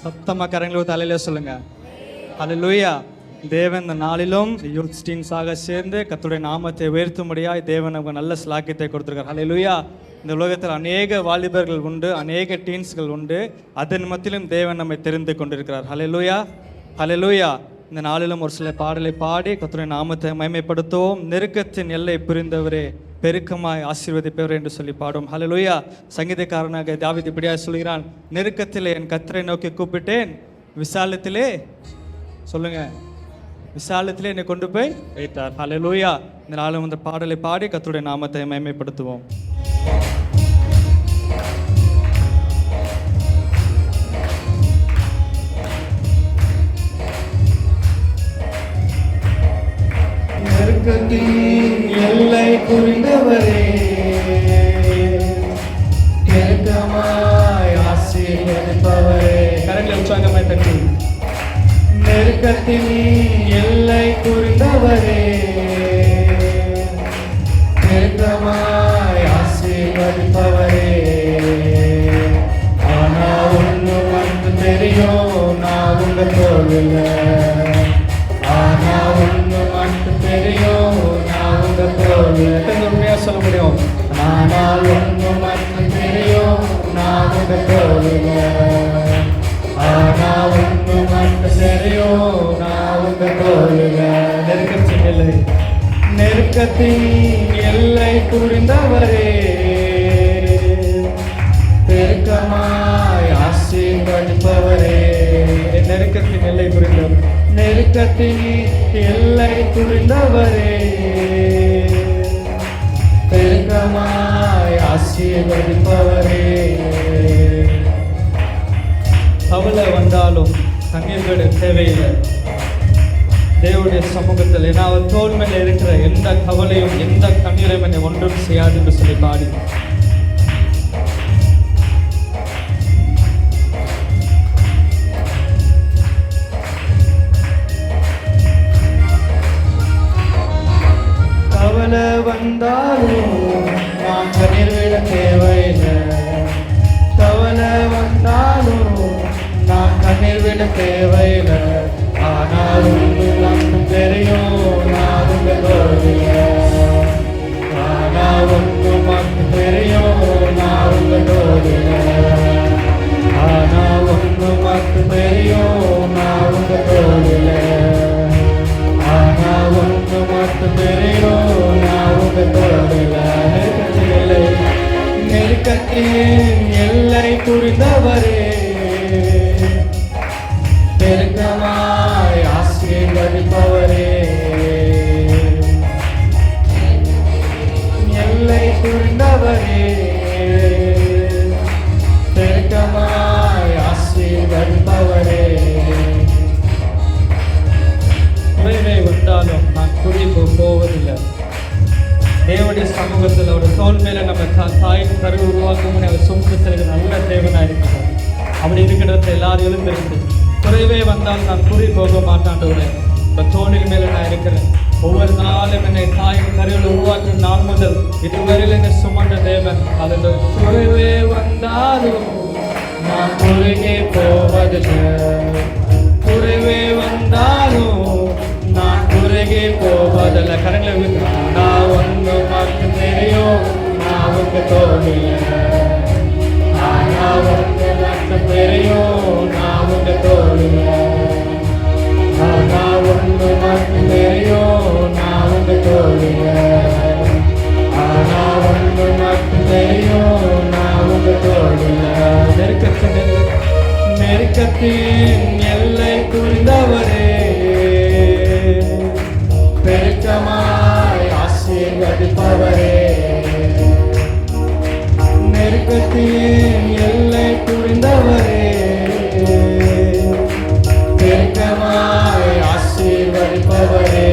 சத்தமா கரங்களை தலையில சொல்லுங்க. ஹல்லேலூயா. தேவன் இந்த நாளிலும் யூத் டீன்ஸாக சேர்ந்து கர்த்தருடைய நாமத்தை உயர்த்தும்படியாய் தேவன் நமக்கு நல்ல ஸ்லாக்கியத்தை கொடுத்திருக்கார். ஹல்லேலூயா. இந்த உலகத்தில் அநேக வாலிபர்கள் உண்டு, அநேக டீன்ஸ்கள் உண்டு. அதன் மத்தியிலும் தேவன் நம்மை தெரிந்து கொண்டிருக்கிறார். ஹல்லேலூயா, ஹல்லேலூயா. இந்த நாளிலும் ஒரு சில பாடலை பாடி கர்த்தருடைய நாமத்தை மகிமைப்படுத்துவோம். நெருக்கத்தின் எல்லை புரிந்தவரே, பெருக்கமாய் ஆசீர்வதிப்பவர் என்று சொல்லி பாடும். ஹல்லேலூயா. சங்கீதக்காரனாக தாவீது இப்படியாக சொல்கிறான், நெருக்கத்திலே என் கர்த்தரை நோக்கி கூப்பிட்டேன், விசாலத்திலே சொல்லுங்க, விசாலத்திலே என்னை கொண்டு போய் வைத்தார். ஹல்லேலூயா. இந்த நாளும் இந்த பாடலை பாடி கர்த்தருடைய நாமத்தை மகிமைப்படுத்துவோம். நெருக்கத்தின் எல்லை புரிந்தவரே, நெருக்கமாய் ஆசீர்வதிப்பவரே. கரங்களை உற்சாகமாய் தட்டி. நெருக்கத்தின் எல்லை புரிந்தவரே, நெருக்கமாய் ஆசீர்வதிப்பவரே. ஆனா ஒன்று மட்டும் தெரியும், நான் உங்க தோல்ல. ஆனா ஒன்று மட்டும் தெரியும், நான் உங்க தோல்ல. உண்மையா சொல்ல முடியும். ஆனால் ஒன்று மட்டும் தெரியும், நான் உங்க தோல்ல. ஆனா ஒன்று மட்டும் தெரியும், நான் உங்க தோல்ல. நெருக்கத்தின் எல்லை, நெருக்கத்தின் எல்லை புரிந்தவரே, பெருக்கமாய் ஆசீர்வதிப்பவரே. நெருக்கத்தின் எல்லை புரிந்தவர், நெருக்கத்தின் எல்லை புரிந்தவரே, பெருக்கமாய் ஆசீர்வதிப்பவரே. கவலை வந்தாலும் கண்ணீர்கள் தேவையில்லை தேவனுடைய சமூகத்தில். ஏன்னா அவர் தோல் மேல் இருக்கிற எந்த கவலையும் எந்த கண்ணீரும் என்னை ஒன்றும் செய்யாது என்று சொல்லி பாடி. கவலை வந்தாலும் நான் கண்ணீர் விட தேவையில்லை. கவலை வந்தாலும் நான் கண்ணீர் விட தேவையில்லை. ஆனால் ஒன்று மட்டும் தெரியும், நான் உங்க தோல்ல. ஆனால் ஒன்று மட்டும் தெரியும், நான் உங்க தோல்ல. ஆனால் ஒன்று மட்டும் தெரியும், நான் உங்க தோல்ல. ஆனால் ஒன்று மட்டும் தெரியும், நான் உங்க தோல்ல. நெருக்கத்தின் எல்லை, நெருக்கத்தின் எல்லை புரிந்தவரே, பெருக்கமாய் ஆசீர்வதிப்பவரே. எல்லை புரிந்தவரே, பெருக்கமாய் ஆசீர்வதிப்பவரே. குறைவே வந்தாலும் நான் குறிப்பு போவதில்லை. தேவனுடைய சமூகத்தில் ஒரு தோல் மேல நம்ம தாயின் கருவு உருவாக்கும் அவர் சுமந்து செல்கிற நல்ல தேவனாக இருக்கிறார். அப்படி இருக்கிறத எல்லாரும் எழுந்திருந்து, குறைவே வந்தால் நான் கூறி போக மாட்டாண்டவரே, இப்போ தோளின் மேலே நான் இருக்கிறேன். ஒவ்வொரு நாளும் என்னை தாயின் கருவில் உருவாக்கிற நாள் முதல் இதுவரையில் என்னை சுமந்த தேவன். அதில் குறைவே வந்தாலும் நான் குறுகே போவதில்லை. குறைவே வந்தாலும் நான் குறுகே போவதில்லை. கரங்களை நான் ஒன்று மட்டும் தெரியும், நான் உங்க தோல்ல. ஆனால் ஒன்று மட்டும் தெரியும், நான் உங்க தோல்ல. ஆனால் ஒன்று மட்டும் தெரியும், நான் உங்க தோல்ல. ஆனால் ஒன்று மட்டும் தெரியும், நான் உங்க தோல்ல. நெருக்கத்தின் எல்லை புரிந்தவரே, பெருக்கமாய் ஆசீர்வதிப்பவரே. நெருக்கத்தின் எல்லை புரிந்தவரே, பெருக்கமாய் ஆசீர்வதிப்பவரே.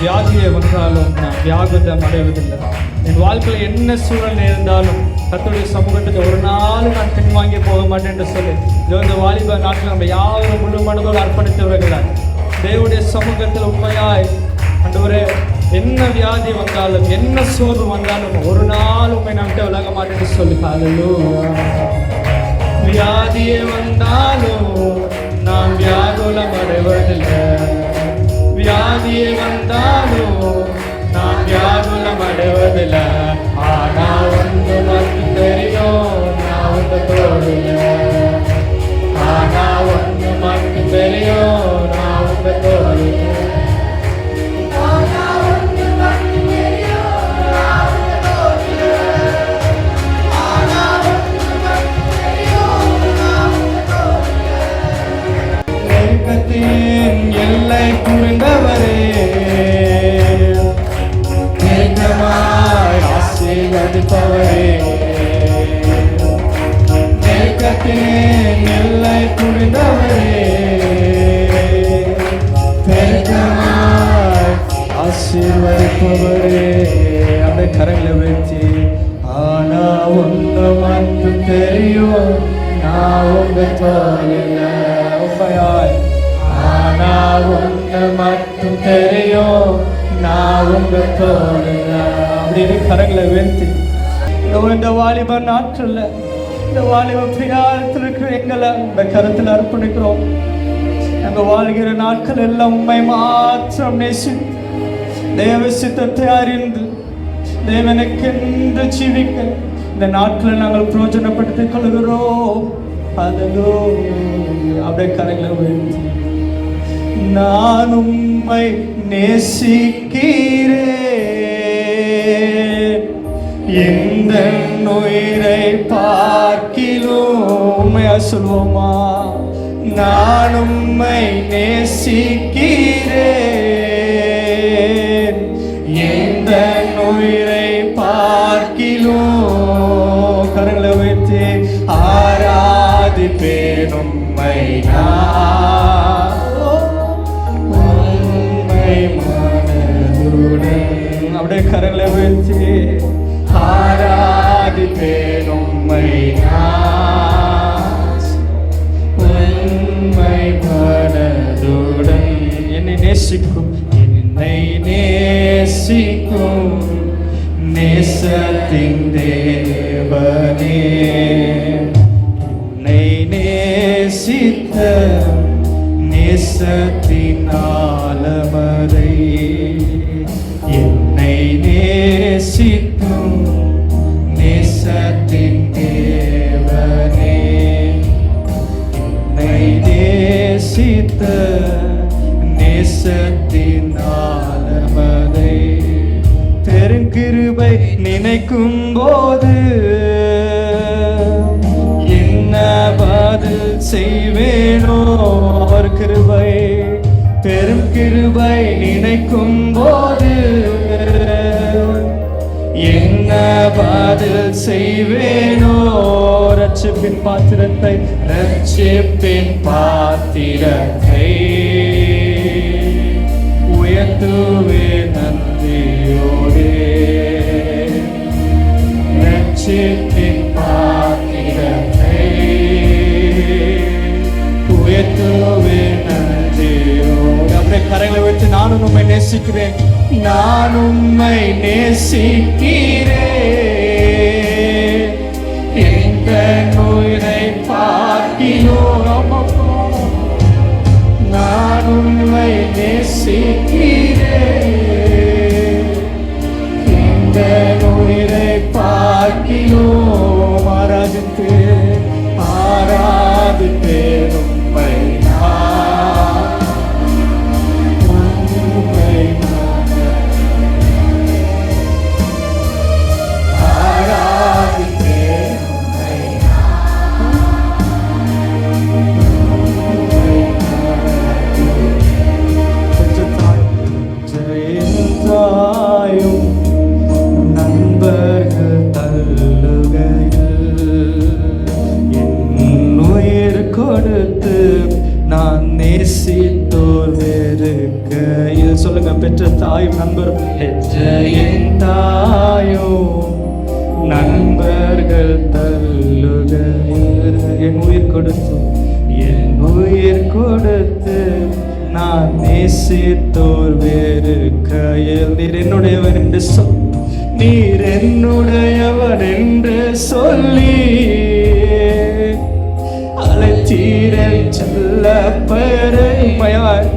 வியாதியை வந்தாலும் நான் வியாகுதம் அடைவதில்லை. என் வாழ்க்கையில் என்ன சூழ்நிலை இருந்தாலும் கர்த்தருடைய சமூகத்துக்கு ஒரு நாள் நான் பின்வாங்கி போக மாட்டேன் என்று சொல்லி இந்த வாலிப நாட்டில் நம்ம யாரும் முழு மனதோடு அர்ப்பணித்தவர்கள் தேவனுடைய சமூகத்தில் உண்மையாய் ஆண்டவரே என்ன வியாதி வந்தாலும் என்ன சோர்வு வந்தாலும் ஒரு நாள் உண்மை நான் விட்டு விலக மாட்டேன்னு சொல்லி. ஹல்லேலூயா. வியாதியே வந்தாலும் நான் வியாகுலம் அடைவதில்லை. வியாதியே வந்தாலும் நான் வியாகுலம் அடைவதில்லை. ஆனா ஒன்று மட்டும் தெரியும், நான் உங்க தோழில்லை. ஆனா ஒன்று மட்டும் தெரியும், நான் உங்க தோழில்லை. எல்லை புரிந்தவரே, ஆசீர்வதிப்பவரே, மேற்கத்தின் எல்லை புரிந்தவரே, ஆசீர்வதிப்பவரே. அப்படியே கரையில வச்சு ஆனா ஒன்று மட்டும் தெரியும், நான் உங்க தோழில்ல. உண்மையாய் ஆனா ஒன்று மட்டும் தெரியும், நான் உங்க தோழில்ல. அப்படின்னு கரைகளை உயர்த்தி இந்த வாலிப நாட்கள்ல இந்த வாலிப பிரியாரத்தில் இருக்கிற எங்களை இந்த கருத்தில் அர்ப்பணிக்கிறோம். நாங்க வாழ்கிற நாட்கள் எல்லாம் உண்மை மாற்றம் நேசித்து தேவ சித்தத்தை அறிந்து தேவனுக்கென்று ஜீவிக்க இந்த நாட்களை நாங்கள் பிரயோஜனப்படுத்திக் கொள்கிறோம். அதோ அப்படியே கரைகளை உயர்த்தி நான் உம்மை நேசிக்கிறேன், இந்த உயிரை பார்க்கிலும். உண்மையா சொல்வோமா? நான் உம்மை நேசிக்கிறேன், இந்த உயிரை பார்க்கிலும். கரங்களை வைத்து ஆராதிப்பேன் உம்மை நான், உம்மை மனதுடன். அப்படியே கரங்களை வைத்து ஆராதிப்பேன் உம்மை நான், உம்மை மனதுடன். என்னை நேசிக்கும், என்னை நேசிக்கும் நேசத்தின் தேவனே, என்னை நேசித்த நேசத்தின் ஆலமதை, என்னை நேசிக்கும் நேசத்தின் தேவனே, என்னை நேசித்த நேசத்தின் ஆலமதை. பெருங்கிருபை நினைக்கும் போது என்ன பதில் செய்வேனோ? அவர் கிருபை, பெரும் கிருபை நினைக்கும் போது என்ன பதில் செய்வேனோ? ரட்சிப்பின் பாத்திரத்தை, ரட்சிப்பின் பாத்திரத்தை உயர்த்துவே நன்றியோடே. ரட்சிப்பின் பாத்திரத்தை உயர்த்துவே நன்றியோடு. அப்படியே கரைகளை வைத்து நானும் உம்மை நேசிக்கிறேன், நான் உம்மை நேசிக்கிறேன், இந்த உயிரை பார்க்கிலும். நான் உம்மை நேசிக்கிறேன், இந்த உயிரை பார்க்கிலும். ஆராதித்து ஆராதிப்பேன் உம்மை நான், உம்மை ஆராதிப்பேன் உம்மை தாயும் நண்பர்கள் தள்ளுகையில் என் உயிர் கொடுத்து நான் நேசித்தோர் வெறுக்கையில். சொல்லுங்க, பெற்ற தாயும் நண்பரும், பெற்ற என் தாயும் நண்பர்கள் தள்ளுகையில் என் உயிர் கொடுத்து நான் நேசித்தோர் வேறு கையில் நீர் என்னுடையவன் என்று சொல், நீர் என்னுடையவன் என்று சொல்லி அழைத்தீரன் செல்ல பெருமையாய்,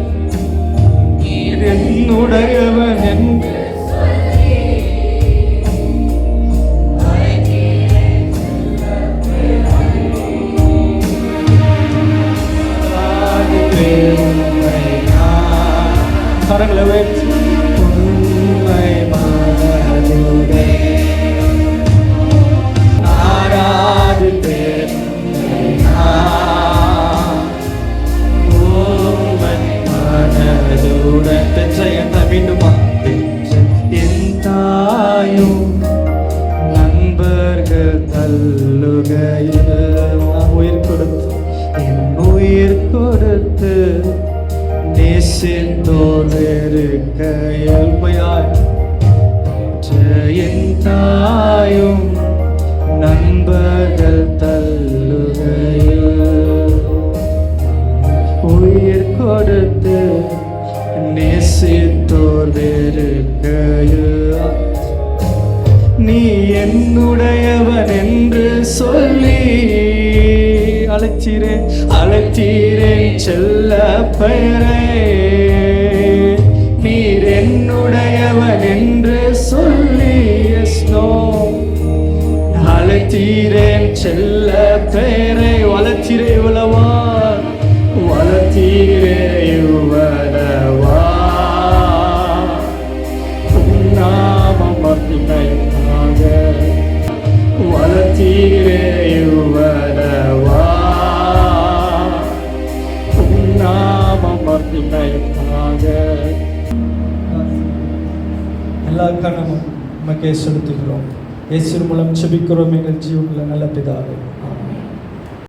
நீர் என்னுடையவன் என்று கரங்களை வைத்து உண்மை மனதுடன் ஆராதிப்பேன், உண்மை மனதுடன். மீண்டுமா என் தாயும் நண்பர்கள் தள்ளுகையில் நான் உயிர் கொடுத்து, என் உயிர் கொடுத்து நேசித்தோர் இருக்கையில் என் தாயும் நண்பர்கள் தள்ளுகையில் உயிர் கொடுத்து நேசித்தோர் இருக்கையில் நீ என்னுடையவன் என்று சொல்லி அழைத்தீரேன் செல்ல பெயரை, நீர் என்னுடையவன் என்று சொல்லி அழைத்தீரேன் செல்ல பெயரை. வளர்த்தீரே உளவா, வளர்த்தீரே உவலவா, நாமம் மகிமையாக வளர்த்தீரே உவலவா, நாமம் மகிமையாக. எல்லா கணமும் நமக்கே செலுத்துகிறோம். இயேசு மூலம் செபிக்கிறோம் எங்கள் ஜீவனுள்ள நல்ல பிதாவே.